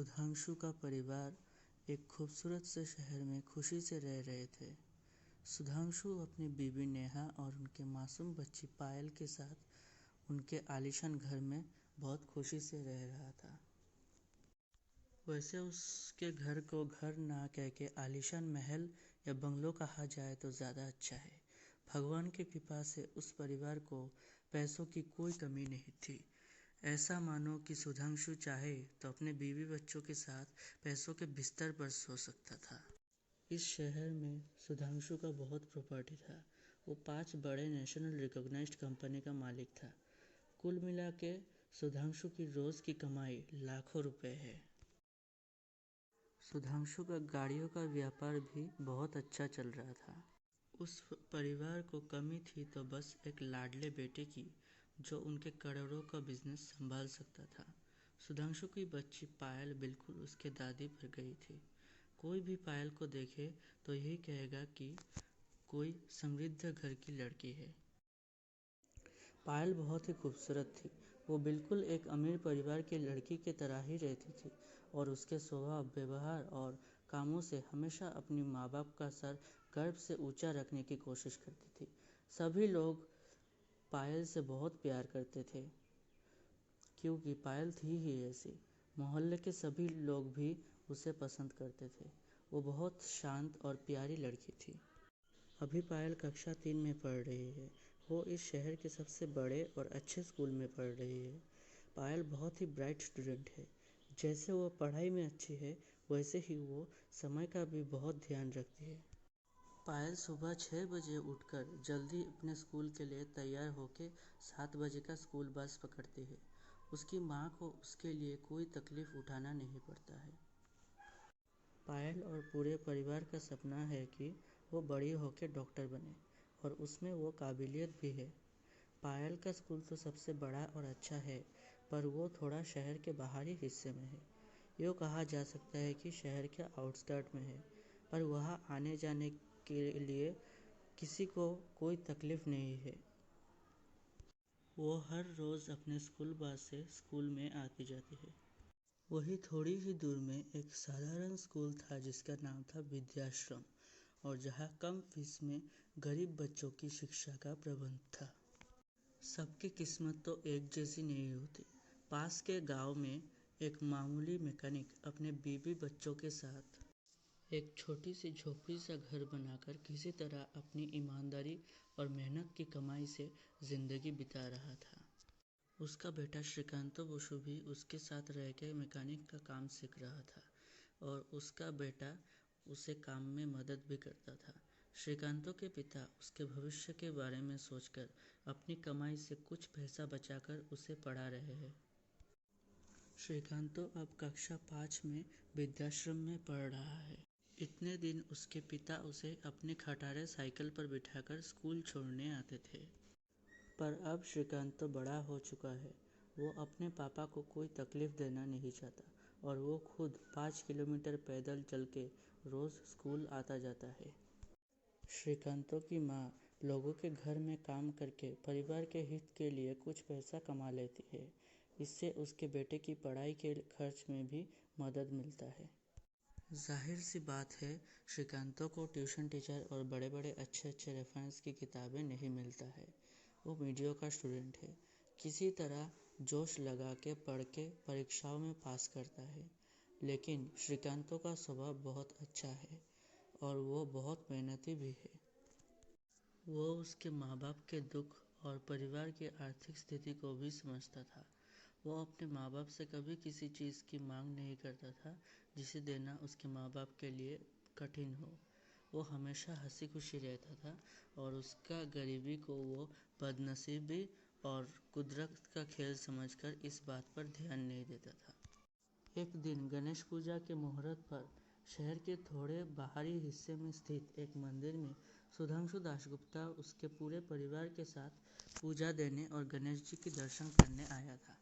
सुधांशु का परिवार एक खूबसूरत से शहर में खुशी से रह रहे थे। सुधांशु अपनी बीवी नेहा और उनके मासूम बच्ची पायल के साथ उनके आलीशान घर में बहुत खुशी से रह रहा था। वैसे उसके घर को घर ना कह के आलीशान महल या बंगलो कहा जाए तो ज़्यादा अच्छा है। भगवान की कृपा से उस परिवार को पैसों की कोई कमी नहीं थी। ऐसा मानो कि सुधांशु चाहे तो अपने बीवी बच्चों के साथ पैसों के बिस्तर पर सो सकता था। इस शहर में सुधांशु का बहुत प्रॉपर्टी था। वो 5 बड़े नेशनल रिकॉग्नाइज्ड कंपनी का मालिक था। कुल मिला के सुधांशु की रोज की कमाई लाखों रुपए है। सुधांशु का गाड़ियों का व्यापार भी बहुत अच्छा चल रहा था। उस परिवार को कमी थी तो बस एक लाडले बेटे की, जो उनके करोड़ों का बिजनेस संभाल सकता था। सुधांशु की बच्ची पायल बिल्कुल उसके दादी पर गई थी। कोई भी पायल को देखे तो यही कहेगा कि कोई समृद्ध घर की लड़की है। पायल बहुत ही खूबसूरत थी। वो बिल्कुल एक अमीर परिवार की लड़की की तरह ही रहती थी और उसके स्वभाव, व्यवहार और कामों से हमेशा अपनी माँ बाप का सर गर्व से ऊंचा रखने की कोशिश करती थी। सभी लोग पायल से बहुत प्यार करते थे क्योंकि पायल थी ही ऐसी। मोहल्ले के सभी लोग भी उसे पसंद करते थे। वो बहुत शांत और प्यारी लड़की थी। अभी पायल कक्षा 3 में पढ़ रही है। वो इस शहर के सबसे बड़े और अच्छे स्कूल में पढ़ रही है। पायल बहुत ही ब्राइट स्टूडेंट है। जैसे वो पढ़ाई में अच्छी है, वैसे ही वो समय का भी बहुत ध्यान रखती है। पायल सुबह 6 बजे उठकर जल्दी अपने स्कूल के लिए तैयार होकर 7 बजे का स्कूल बस पकड़ती है। उसकी माँ को उसके लिए कोई तकलीफ उठाना नहीं पड़ता है। पायल और पूरे परिवार का सपना है कि वो बड़ी होकर डॉक्टर बने और उसमें वो काबिलियत भी है। पायल का स्कूल तो सबसे बड़ा और अच्छा है, पर वो थोड़ा शहर के बाहरी हिस्से में है। यूँ कहा जा सकता है कि शहर के आउटस्कर्ट में है, पर वहाँ आने जाने के लिए किसी को कोई तकलीफ नहीं है। वो हर रोज़ अपने स्कूल बस से स्कूल में आती जाती है। वही थोड़ी ही दूर में एक साधारण स्कूल था जिसका नाम था विद्याश्रम, और जहाँ कम फीस में गरीब बच्चों की शिक्षा का प्रबंध था। सबकी किस्मत तो एक जैसी नहीं होती। पास के गांव में एक मामूली मैकेनिक अपने बीवी बच्चों के साथ एक छोटी सी झोपड़ी सा घर बनाकर किसी तरह अपनी ईमानदारी और मेहनत की कमाई से जिंदगी बिता रहा था। उसका बेटा श्रीकांतो बसु भी उसके साथ रह के मैकेनिक का काम सीख रहा था और उसका बेटा उसे काम में मदद भी करता था। श्रीकांतो के पिता उसके भविष्य के बारे में सोचकर अपनी कमाई से कुछ पैसा बचाकर उसे पढ़ा रहे हैं। श्रीकांतो अब कक्षा 5 में विद्याश्रम में पढ़ रहा है। इतने दिन उसके पिता उसे अपने खटारे साइकिल पर बिठाकर स्कूल छोड़ने आते थे, पर अब श्रीकांतो बड़ा हो चुका है। वो अपने पापा को कोई तकलीफ देना नहीं चाहता और वो खुद 5 किलोमीटर पैदल चल के रोज़ स्कूल आता जाता है। श्रीकांतो की माँ लोगों के घर में काम करके परिवार के हित के लिए कुछ पैसा कमा लेती है। इससे उसके बेटे की पढ़ाई के खर्च में भी मदद मिलता है। जाहिर सी बात है, श्रीकांतो को ट्यूशन टीचर और बड़े बड़े अच्छे रेफरेंस की किताबें नहीं मिलता है। वो मीडियोकर स्टूडेंट है। किसी तरह जोश लगा के पढ़ के परीक्षाओं में पास करता है। लेकिन श्रीकांतो का स्वभाव बहुत अच्छा है और वो बहुत मेहनती भी है। वो उसके माँ बाप के दुख और परिवार की आर्थिक स्थिति को भी समझता था। वो अपने माँ बाप से कभी किसी चीज़ की मांग नहीं करता था जिसे देना उसके माँ बाप के लिए कठिन हो। वो हमेशा हंसी खुशी रहता था और उसका गरीबी को वो बदनसीबी और कुदरत का खेल समझकर इस बात पर ध्यान नहीं देता था। एक दिन गणेश पूजा के मुहूर्त पर शहर के थोड़े बाहरी हिस्से में स्थित एक मंदिर में सुधांशु दासगुप्ता उसके पूरे परिवार के साथ पूजा देने और गणेश जी के दर्शन करने आया था।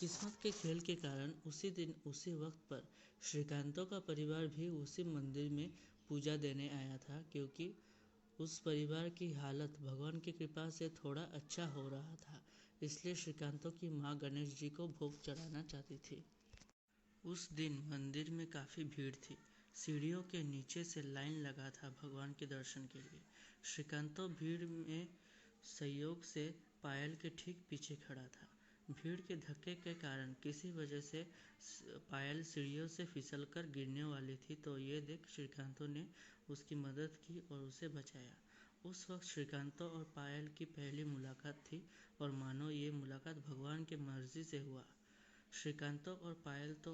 किस्मत के खेल के कारण उसी दिन उसी वक्त पर श्रीकांतो का परिवार भी उसी मंदिर में पूजा देने आया था, क्योंकि उस परिवार की हालत भगवान की कृपा से थोड़ा अच्छा हो रहा था। इसलिए श्रीकांतो की माँ गणेश जी को भोग चढ़ाना चाहती थी। उस दिन मंदिर में काफ़ी भीड़ थी। सीढ़ियों के नीचे से लाइन लगा था भगवान के दर्शन के लिए। श्रीकांतो भीड़ में संयोग से पायल के ठीक पीछे खड़ा था। भीड़ के धक्के के कारण किसी वजह से पायल सीढ़ियों से फिसलकर गिरने वाली थी, तो ये देख श्रीकांतो ने उसकी मदद की और उसे बचाया। उस वक्त श्रीकांतो और पायल की पहली मुलाकात थी और मानो ये मुलाकात भगवान की मर्जी से हुआ। श्रीकांतो और पायल तो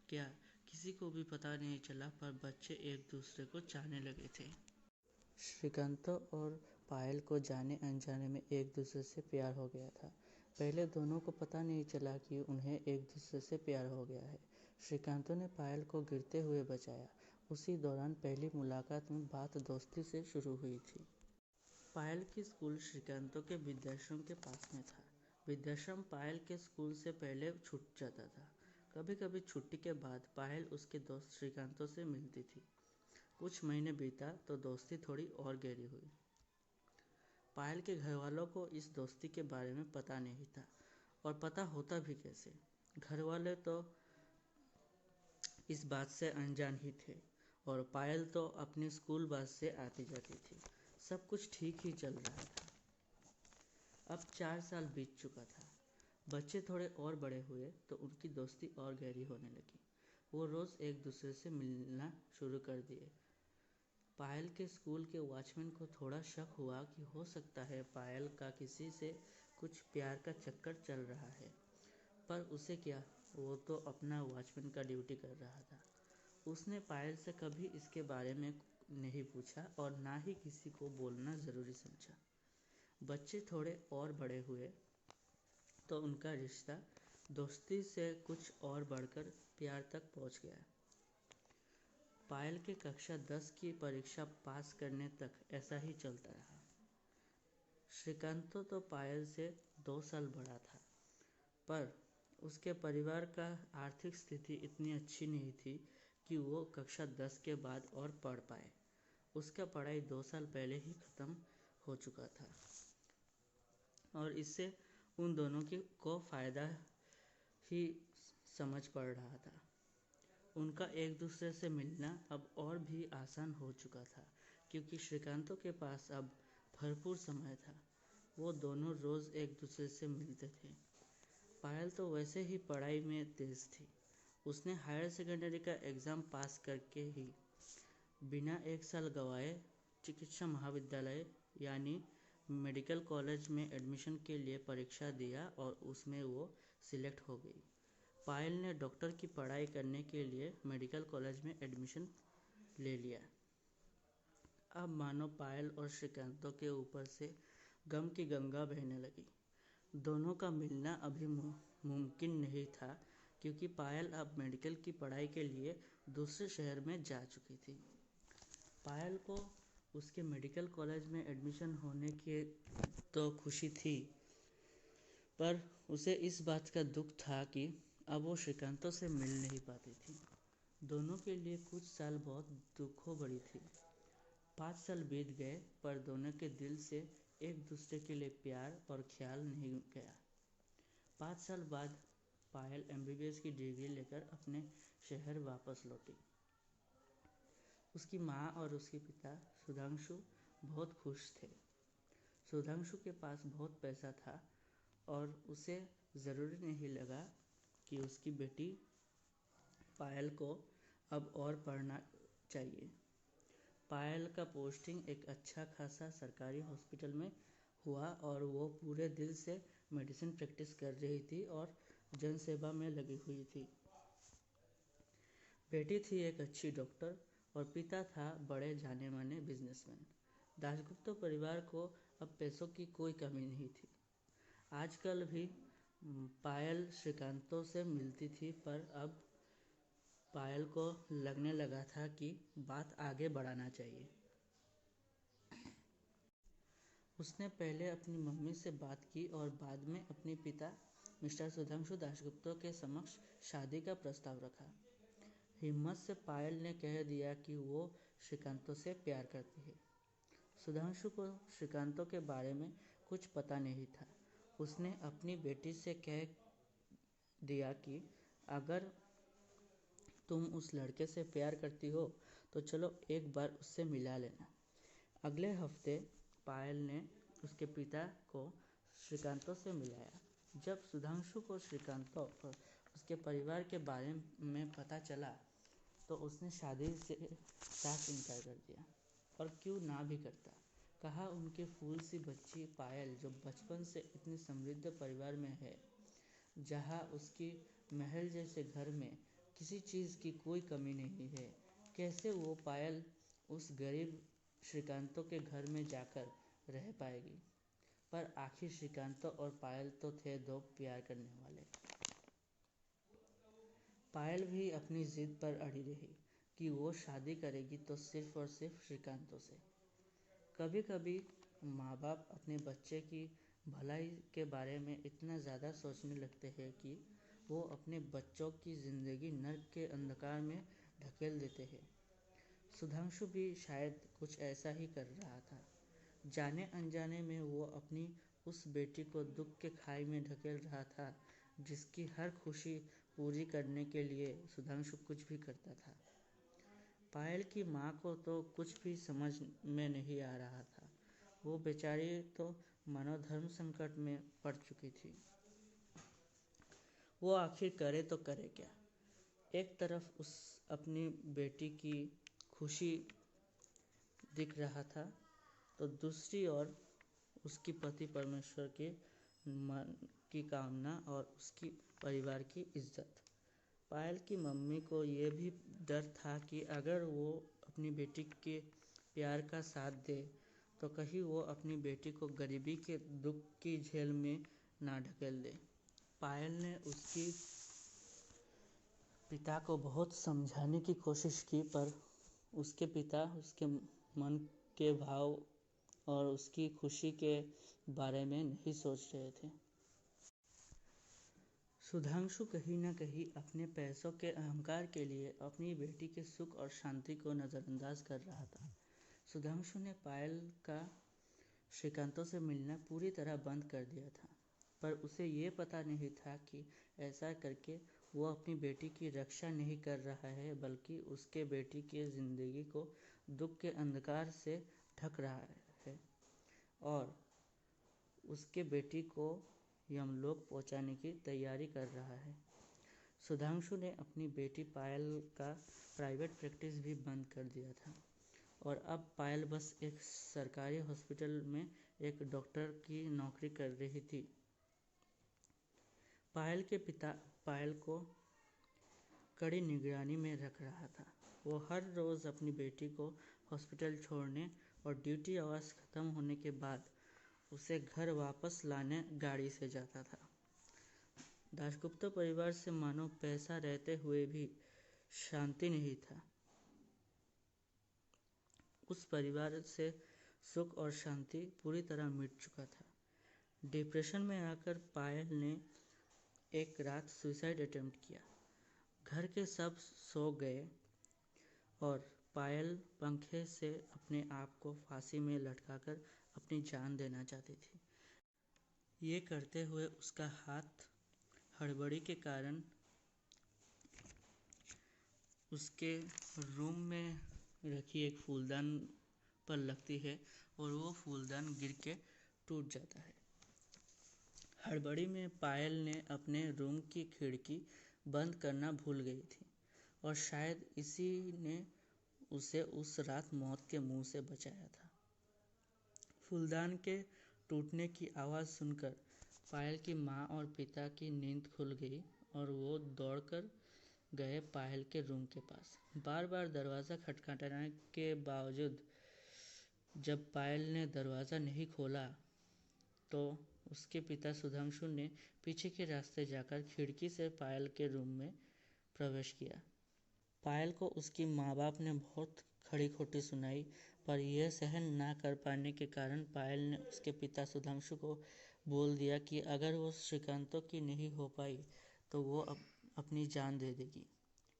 क्या, किसी को भी पता नहीं चला, पर बच्चे एक दूसरे को चाहने लगे थे। श्रीकांतो और पायल को जाने अनजाने में एक दूसरे से प्यार हो गया था। पहले दोनों को पता नहीं चला कि उन्हें एक दूसरे से प्यार हो गया है। श्रीकांतो ने पायल को गिरते हुए बचाया। उसी दौरान पहली मुलाकात में बात दोस्ती से शुरू हुई थी। पायल की स्कूल श्रीकांतो के वृद्धाश्रम के पास में था। वृद्धाश्रम पायल के स्कूल से पहले छूट जाता था। कभी कभी छुट्टी के बाद पायल उसके दोस्त श्रीकांतो से मिलती थी। कुछ महीने बीता तो दोस्ती थोड़ी और गहरी हुई। पायल के घरवालों को इस दोस्ती के बारे में पता नहीं था, और पता होता भी कैसे। घरवाले तो इस बात से अनजान ही थे, और पायल तो अपनी स्कूल बस से आती जाती थी। सब कुछ ठीक ही चल रहा था। अब 4 साल बीत चुका था। बच्चे थोड़े और बड़े हुए तो उनकी दोस्ती और गहरी होने लगी। वो रोज़ एक दूसरे से मिलना शुरू कर दिए। पायल के स्कूल के वॉचमैन को थोड़ा शक हुआ कि हो सकता है पायल का किसी से कुछ प्यार का चक्कर चल रहा है, पर उसे क्या, वो तो अपना वॉचमैन का ड्यूटी कर रहा था। उसने पायल से कभी इसके बारे में नहीं पूछा और ना ही किसी को बोलना ज़रूरी समझा। बच्चे थोड़े और बड़े हुए तो उनका रिश्ता दोस्ती से कुछ और बढ़कर प्यार तक पहुंच गया। पायल के कक्षा 10 की परीक्षा पास करने तक ऐसा ही चलता रहा। श्रीकांतो तो पायल से 2 साल बड़ा था, पर उसके परिवार का आर्थिक स्थिति इतनी अच्छी नहीं थी कि वो कक्षा 10 के बाद और पढ़ पाए। उसका पढ़ाई 2 साल पहले ही ख़त्म हो चुका था, और इससे उन दोनों को फ़ायदा ही समझ पड़ रहा था। उनका एक दूसरे से मिलना अब और भी आसान हो चुका था, क्योंकि श्रीकांतो के पास अब भरपूर समय था। वो दोनों रोज़ एक दूसरे से मिलते थे। पायल तो वैसे ही पढ़ाई में तेज़ थी। उसने हायर सेकेंडरी का एग्ज़ाम पास करके ही बिना 1 साल गंवाए चिकित्सा महाविद्यालय यानी मेडिकल कॉलेज में एडमिशन के लिए परीक्षा दिया और उसमें वो सिलेक्ट हो गई। पायल ने डॉक्टर की पढ़ाई करने के लिए मेडिकल कॉलेज में एडमिशन ले लिया। अब मानो पायल और श्रीकांतो के ऊपर से गम की गंगा बहने लगी। दोनों का मिलना अभी मुमकिन नहीं था, क्योंकि पायल अब मेडिकल की पढ़ाई के लिए दूसरे शहर में जा चुकी थी। पायल को उसके मेडिकल कॉलेज में एडमिशन होने की तो खुशी थी, पर उसे इस बात का दुख था कि अब वो श्रीकांतो से मिल नहीं पाती थी। दोनों के लिए कुछ साल बहुत दुखों भरी थी। 5 साल बीत गए, पर दोनों के दिल से एक दूसरे के लिए प्यार और ख्याल नहीं गया। 5 साल बाद पायल MBBS की डिग्री लेकर अपने शहर वापस लौटी। उसकी माँ और उसके पिता सुधांशु बहुत खुश थे। सुधांशु के पास बहुत पैसा था और उसे ज़रूरी नहीं लगा कि उसकी बेटी पायल को अब और पढ़ना चाहिए। पायल का पोस्टिंग एक अच्छा खासा सरकारी हॉस्पिटल में हुआ और वो पूरे दिल से मेडिसिन प्रैक्टिस कर रही थी और जनसेवा में लगी हुई थी। बेटी थी एक अच्छी डॉक्टर और पिता था बड़े जाने माने बिजनेसमैन। दासगुप्ता परिवार को अब पैसों की कोई कमी नहीं थी। आजकल भी पायल श्रीकांतो से मिलती थी, पर अब पायल को लगने लगा था कि बात आगे बढ़ाना चाहिए। उसने पहले अपनी मम्मी से बात की और बाद में अपने पिता मिस्टर सुधांशु दासगुप्ता के समक्ष शादी का प्रस्ताव रखा। हिम्मत से पायल ने कह दिया कि वो श्रीकांतो से प्यार करती है। सुधांशु को श्रीकांतो के बारे में कुछ पता नहीं था। उसने अपनी बेटी से कह दिया कि अगर तुम उस लड़के से प्यार करती हो तो चलो एक बार उससे मिला लेना। अगले हफ्ते पायल ने उसके पिता को श्रीकांतों से मिलाया। जब सुधांशु को श्रीकांतों और उसके परिवार के बारे में पता चला तो उसने शादी से साफ इनकार कर दिया। और क्यों ना भी करता। कहा उनकी फूल सी बच्ची पायल जो बचपन से इतनी समृद्ध परिवार में है, जहाँ उसकी महल जैसे घर में किसी चीज़ की कोई कमी नहीं है, कैसे वो पायल उस गरीब श्रीकांतों के घर में जाकर रह पाएगी। पर आखिर श्रीकांतों और पायल तो थे दो प्यार करने वाले। पायल भी अपनी जिद पर अड़ी रही कि वो शादी करेगी तो सिर्फ और सिर्फ श्रीकांतों से। कभी कभी माँ बाप अपने बच्चे की भलाई के बारे में इतना ज़्यादा सोचने लगते हैं कि वो अपने बच्चों की ज़िंदगी नर्क के अंधकार में ढकेल देते हैं। सुधांशु भी शायद कुछ ऐसा ही कर रहा था। जाने अनजाने में वो अपनी उस बेटी को दुख के खाई में ढकेल रहा था, जिसकी हर खुशी पूरी करने के लिए सुधांशु कुछ भी करता था। पायल की माँ को तो कुछ भी समझ में नहीं आ रहा था। वो बेचारी तो मनोधर्म संकट में पड़ चुकी थी। वो आखिर करे तो करे क्या। एक तरफ उस अपनी बेटी की खुशी दिख रहा था तो दूसरी ओर उसकी पति परमेश्वर के मन की कामना और उसकी परिवार की इज्जत। पायल की मम्मी को ये भी डर था कि अगर वो अपनी बेटी के प्यार का साथ दे तो कहीं वो अपनी बेटी को गरीबी के दुख की झेल में ना ढकेल दे। पायल ने उसकी पिता को बहुत समझाने की कोशिश की, पर उसके पिता उसके मन के भाव और उसकी खुशी के बारे में नहीं सोच रहे थे। सुधांशु कहीं न कहीं अपने पैसों के अहंकार के लिए अपनी बेटी के सुख और शांति को नज़रअंदाज कर रहा था। सुधांशु ने पायल का श्रीकांतों से मिलना पूरी तरह बंद कर दिया था, पर उसे ये पता नहीं था कि ऐसा करके वो अपनी बेटी की रक्षा नहीं कर रहा है, बल्कि उसके बेटी की ज़िंदगी को दुख के अंधकार से ढक रहा है और उसके बेटी को यमलोक पहुंचाने की तैयारी कर रहा है। सुधांशु ने अपनी बेटी पायल का प्राइवेट प्रैक्टिस भी बंद कर दिया था और अब पायल बस एक सरकारी हॉस्पिटल में एक डॉक्टर की नौकरी कर रही थी। पायल के पिता पायल को कड़ी निगरानी में रख रहा था। वो हर रोज़ अपनी बेटी को हॉस्पिटल छोड़ने और ड्यूटी आवर्स खत्म होने के बाद उसे घर वापस लाने गाड़ी से जाता था। दासगुप्ता परिवार से मानो पैसा रहते हुए भी शांति नहीं था। उस परिवार से सुख और शांति पूरी तरह मिट चुका था। डिप्रेशन में आकर पायल ने एक रात सुसाइड अटेम्प्ट किया। घर के सब सो गए और पायल पंखे से अपने आप को फांसी में लटकाकर अपनी जान देना चाहती थी। ये करते हुए उसका हाथ हड़बड़ी के कारण उसके रूम में रखी एक फूलदान पर लगती है और वो फूलदान गिर के टूट जाता है। हड़बड़ी में पायल ने अपने रूम की खिड़की बंद करना भूल गई थी और शायद इसी ने उसे उस रात मौत के मुंह से बचाया था। फूलदान के टूटने की आवाज़ सुनकर पायल की माँ और पिता की नींद खुल गई और वो दौड़कर गए पायल के रूम के पास। बार बार दरवाज़ा खटखटाने के बावजूद जब पायल ने दरवाज़ा नहीं खोला तो उसके पिता सुधांशु ने पीछे के रास्ते जाकर खिड़की से पायल के रूम में प्रवेश किया। पायल को उसकी माँ बाप ने बहुत खड़ी खोटी सुनाई, पर यह सहन ना कर पाने के कारण पायल ने उसके पिता सुधांशु को बोल दिया कि अगर वो श्रीकांतों की नहीं हो पाई तो वो अपनी जान दे देगी।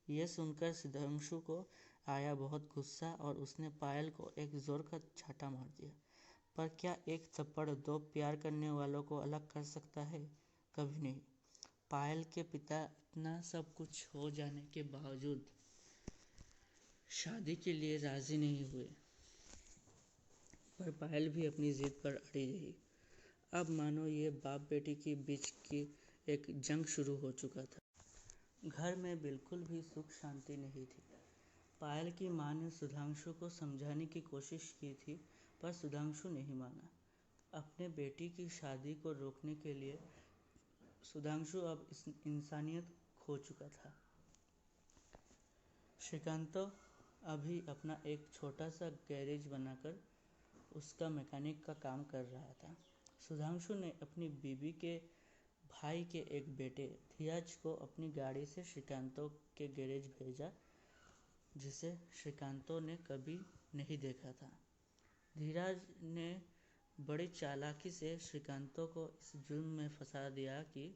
यह सुनकर सुधांशु को आया बहुत गुस्सा और उसने पायल को एक जोर का झटका मार दिया। पर क्या एक थप्पड़ दो प्यार करने वालों को अलग कर सकता है? कभी नहीं। पायल के पिता इतना सब कुछ हो जाने के बावजूद शादी के लिए राजी नहीं हुए, पर पायल भी अपनी जिद पर अड़ी रही। अब मानो ये बाप बेटी के बीच की एक जंग शुरू हो चुका था। घर में बिल्कुल भी सुख शांति नहीं थी। पायल की मां ने सुधांशु को समझाने की कोशिश की थी, पर सुधांशु नहीं माना। अपने बेटी की शादी को रोकने के लिए सुधांशु अब इंसानियत खो चुका था। श्रीकांत अभी अपना एक छोटा सा गैरेज बनाकर उसका मैकेनिक का काम कर रहा था। सुधांशु ने अपनी बीवी के भाई के एक बेटे धीरज को अपनी गाड़ी से श्रीकांतों के गैरेज भेजा, जिसे श्रीकांतों ने कभी नहीं देखा था। धीरज ने बड़ी चालाकी से श्रीकांतों को इस जुर्म में फंसा दिया कि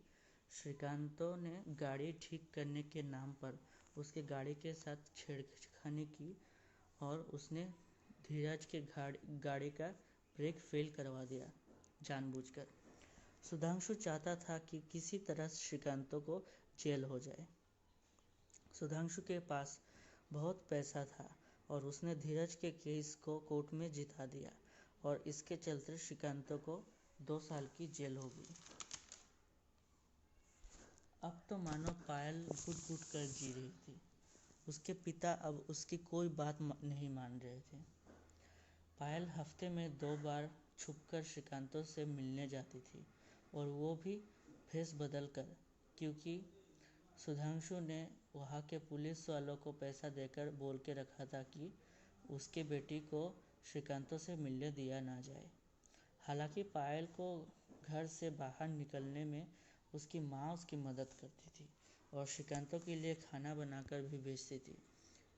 श्रीकांतों ने गाड़ी ठीक करने के नाम पर उसके गाड़ी के साथ छेड़खानी की और उसने धीरज के गाड़ी का ब्रेक फेल करवा दिया जानबूझकर। सुधांशु चाहता था कि किसी तरह श्रीकांतों को जेल हो जाए। सुधांशु के पास बहुत पैसा था और उसने धीरज के केस को कोर्ट में जिता दिया और इसके चलते श्रीकांतों को 2 साल की जेल हो गई। अब तो मानो पायल घुट-घुट कर जी रही थी। उसके पिता अब उसकी कोई बात नहीं मान रहे थे। पायल हफ्ते में 2 बार छुपकर श्रीकांतों से मिलने जाती थी, और वो भी भेष बदल कर, क्योंकि सुधांशु ने वहाँ के पुलिस वालों को पैसा देकर बोल के रखा था कि उसके बेटी को श्रीकांतों से मिलने दिया ना जाए। हालांकि पायल को घर से बाहर निकलने में उसकी माँ उसकी मदद करती थी और श्रीकांतों के लिए खाना बनाकर भी भेजती थी।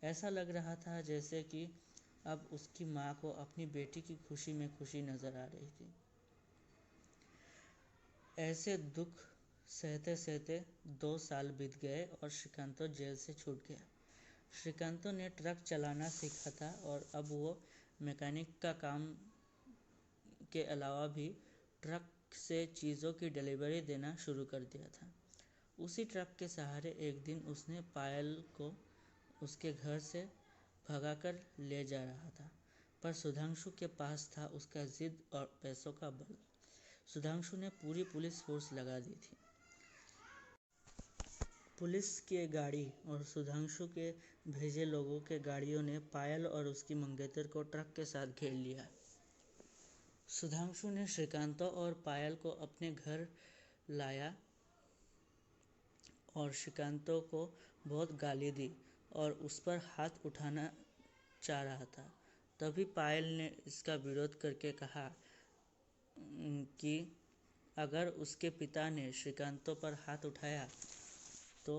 ऐसा लग रहा था जैसे कि अब उसकी माँ को अपनी बेटी की खुशी में खुशी नजर आ रही थी। ऐसे दुख सहते सहते 2 साल बीत गए और श्रीकांतों जेल से छूट गया। श्रीकांतों ने ट्रक चलाना सीखा था और अब वो मैकेनिक का काम के अलावा भी ट्रक से चीज़ों की डिलीवरी देना शुरू कर दिया था। उसी ट्रक के सहारे एक दिन उसने पायल को उसके घर से भगाकर ले जा रहा था, पर सुधांशु के पास था उसका जिद और पैसों का बल। सुधांशु ने पूरी पुलिस फोर्स लगा दी थी। पुलिस की गाड़ी और सुधांशु के भेजे लोगों के गाड़ियों ने पायल और उसकी मंगेतर को ट्रक के साथ घेर लिया। सुधांशु ने श्रीकांतों और पायल को अपने घर लाया और श्रीकांतों को बहुत गाली दी और उस पर हाथ उठाना चाह रहा था। तभी पायल ने इसका विरोध करके कहा कि अगर उसके पिता ने श्रीकांतों पर हाथ उठाया तो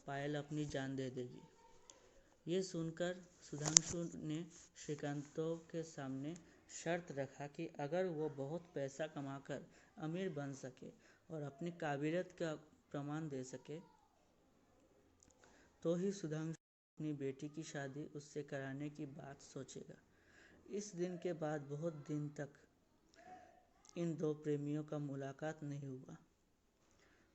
पायल अपनी जान दे देगी। ये सुनकर सुधांशु ने श्रीकांतों के सामने शर्त रखा कि अगर वो बहुत पैसा कमाकर अमीर बन सके और अपनी काबिलियत का प्रमाण दे सके, तो ही सुधांशु अपनी बेटी की शादी उससे कराने की बात सोचेगा। इस दिन के बाद बहुत दिन तक इन 2 प्रेमियों का मुलाकात नहीं हुआ।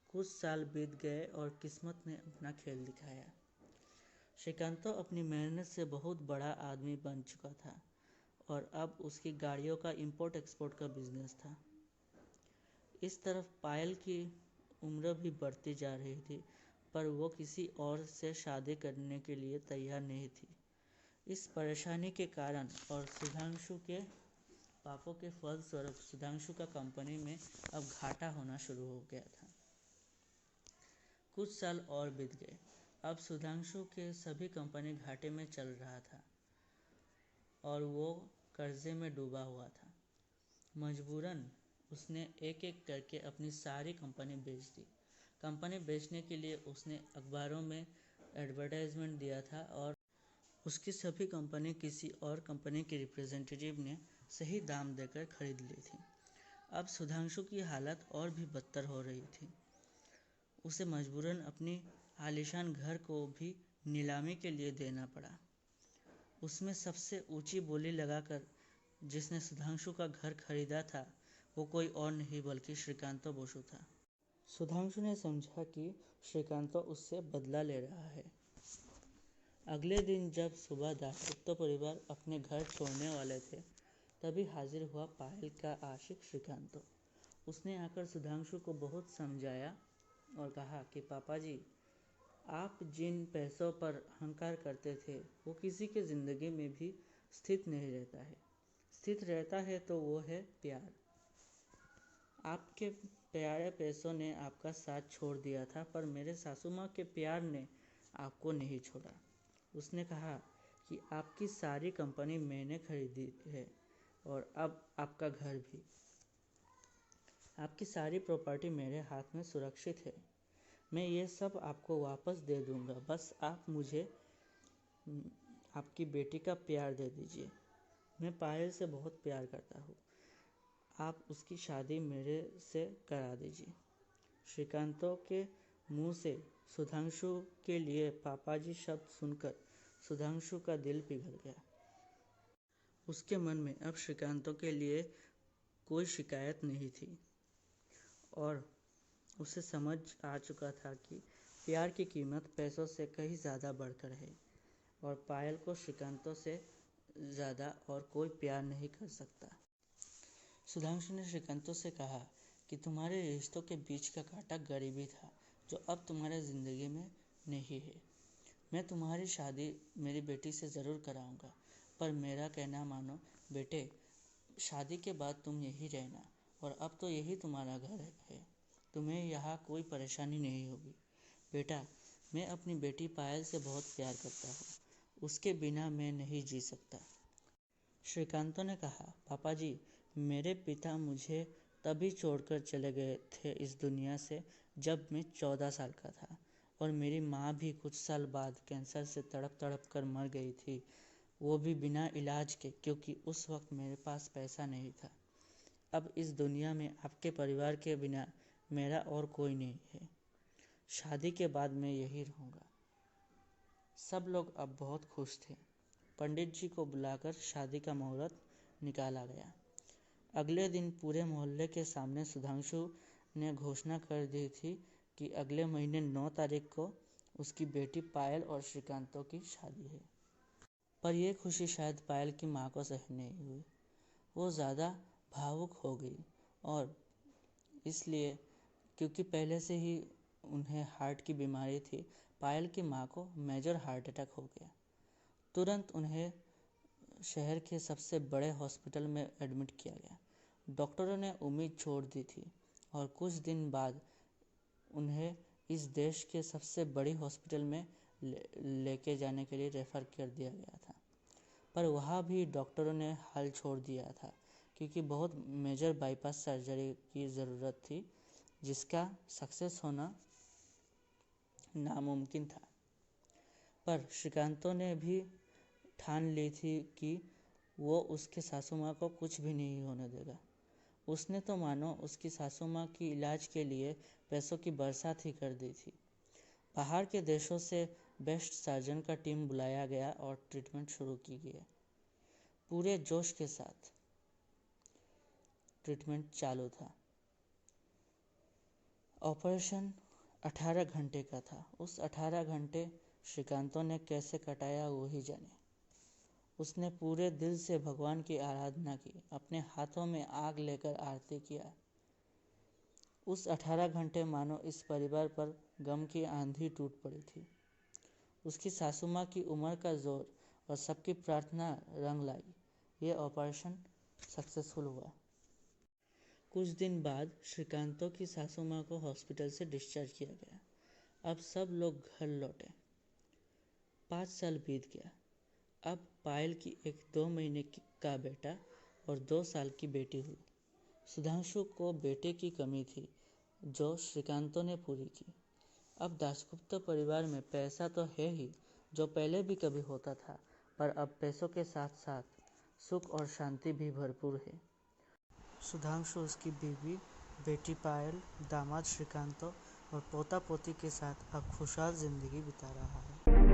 कुछ साल बीत गए और किस्मत ने अपना खेल दिखाया। श्रीकांतों अपनी मेहनत से बहुत बड़ा आदमी बन चुका था और अब उसकी गाड़ियों का इंपोर्ट एक्सपोर्ट का बिजनेस था। इस तरफ पायल की उम्र भी बढ़ती जा रही थी, पर वो किसी और से शादी करने के लिए तैयार नहीं थी। इस परेशानी के कारण और सुधांशु के पापों के फलस्वरूप सुधांशु का कंपनी में अब घाटा होना शुरू हो गया था। कुछ साल और बीत गए। अब सुधांशु के सभी कंपनी घाटे में चल रहा था और वो कर्जे में डूबा हुआ था। मजबूरन उसने एक एक करके अपनी सारी कंपनी बेच दी। कंपनी बेचने के लिए उसने अखबारों में एडवर्टाइजमेंट दिया था और उसकी सभी कंपनी किसी और कंपनी के रिप्रेजेंटेटिव ने सही दाम देकर खरीद ली थी। अब सुधांशु की हालत और भी बदतर हो रही थी। उसे मजबूरन अपनी आलीशान घर को भी नीलामी के लिए देना पड़ा। उसमें सबसे ऊंची बोली लगाकर जिसने सुधांशु का घर खरीदा था, वो कोई और नहीं बल्कि श्रीकांतो बसु था। सुधांशु ने समझा कि श्रीकांतो उससे बदला ले रहा है। अगले दिन जब सुबह दासगुप्त परिवार अपने घर छोड़ने वाले थे, तभी हाजिर हुआ पायल का आशिक श्रीकांत। उसने आकर सुधांशु को बहुत समझाया और कहा कि पापा जी, आप जिन पैसों पर अहंकार करते थे वो किसी के ज़िंदगी में भी स्थित नहीं रहता है। स्थित रहता है तो वो है प्यार। आपके प्यारे पैसों ने आपका साथ छोड़ दिया था, पर मेरे सासू माँ के प्यार ने आपको नहीं छोड़ा। उसने कहा कि आपकी सारी कंपनी मैंने खरीदी है और अब आपका घर भी। आपकी सारी प्रॉपर्टी मेरे हाथ में सुरक्षित है। मैं ये सब आपको वापस दे दूंगा, बस आप मुझे आपकी बेटी का प्यार दे दीजिए। मैं पायल से बहुत प्यार करता हूँ। आप उसकी शादी मेरे से करा दीजिए। श्रीकांतों के मुंह से सुधांशु के लिए पापाजी शब्द सुनकर सुधांशु का दिल पिघल गया। उसके मन में अब श्रीकांतों के लिए कोई शिकायत नहीं थी और उसे समझ आ चुका था कि प्यार की कीमत पैसों से कहीं ज़्यादा बढ़कर है और पायल को श्रीकांतों से ज़्यादा और कोई प्यार नहीं कर सकता। सुधांशु ने श्रीकांतों से कहा कि तुम्हारे रिश्तों के बीच का कांटा गरीबी था, जो अब तुम्हारे ज़िंदगी में नहीं है। मैं तुम्हारी शादी मेरी बेटी से ज़रूर कराऊंगा, पर मेरा कहना मानो बेटे, शादी के बाद तुम यहीं रहना और अब तो यही तुम्हारा घर है। तुम्हें यहाँ कोई परेशानी नहीं होगी। बेटा, मैं अपनी बेटी पायल से बहुत प्यार करता हूँ। उसके बिना मैं नहीं जी सकता। श्रीकांतों ने कहा, पापा जी, मेरे पिता मुझे तभी छोड़कर चले गए थे इस दुनिया से जब मैं 14 साल का था, और मेरी माँ भी कुछ साल बाद कैंसर से तड़प तड़प कर मर गई थी, वो भी बिना इलाज के, क्योंकि उस वक्त मेरे पास पैसा नहीं था। अब इस दुनिया में आपके परिवार के बिना मेरा और कोई नहीं है। शादी के बाद मैं यही रहूँगा। सब लोग अब बहुत खुश थे। पंडित जी को बुलाकर शादी का मुहूर्त निकाला गया। अगले दिन पूरे मोहल्ले के सामने सुधांशु ने घोषणा कर दी थी कि अगले महीने 9 तारीख को उसकी बेटी पायल और श्रीकांतों की शादी है। पर यह खुशी शायद पायल की माँ को सहन नहीं हुई। वो ज़्यादा भावुक हो गई, और इसलिए क्योंकि पहले से ही उन्हें हार्ट की बीमारी थी, पायल की माँ को मेजर हार्ट अटैक हो गया। तुरंत उन्हें शहर के सबसे बड़े हॉस्पिटल में एडमिट किया गया। डॉक्टरों ने उम्मीद छोड़ दी थी और कुछ दिन बाद उन्हें इस देश के सबसे बड़ी हॉस्पिटल में लेके जाने के लिए रेफ़र कर दिया गया था। पर वहाँ भी डॉक्टरों ने हाल छोड़ दिया था, क्योंकि बहुत मेजर बाईपास सर्जरी की ज़रूरत थी, जिसका सक्सेस होना नामुमकिन था। पर श्रीकांतों ने भी ठान ली थी कि वो उसके सासू माँ को कुछ भी नहीं होने देगा। उसने तो मानो उसकी सासू माँ की इलाज के लिए पैसों की बरसात ही कर दी थी। बाहर के देशों से बेस्ट सर्जन का टीम बुलाया गया और ट्रीटमेंट शुरू की गई। पूरे जोश के साथ ट्रीटमेंट चालू था। ऑपरेशन 18 घंटे का था। उस 18 घंटे श्रीकांतों ने कैसे कटाया वो ही जाने। उसने पूरे दिल से भगवान की आराधना की, अपने हाथों में आग लेकर आरती किया। उस 18 घंटे मानो इस परिवार पर गम की आंधी टूट पड़ी थी। उसकी सासू माँ की उम्र का जोर और सबकी प्रार्थना रंग लाई। ये ऑपरेशन सक्सेसफुल हुआ। कुछ दिन बाद श्रीकांतों की सासू माँ को हॉस्पिटल से डिस्चार्ज किया गया। अब सब लोग घर लौटे। 5 साल बीत गया। अब पायल की एक 2 महीने का बेटा और 2 साल की बेटी हुई। सुधांशु को बेटे की कमी थी, जो श्रीकांतों ने पूरी की। अब दासगुप्त परिवार में पैसा तो है ही, जो पहले भी कभी होता था, पर अब पैसों के साथ साथ सुख और शांति भी भरपूर है। सुधांशु उसकी बीवी, बेटी पायल, दामाद श्रीकांतों और पोता पोती के साथ अब खुशहाल जिंदगी बिता रहा है।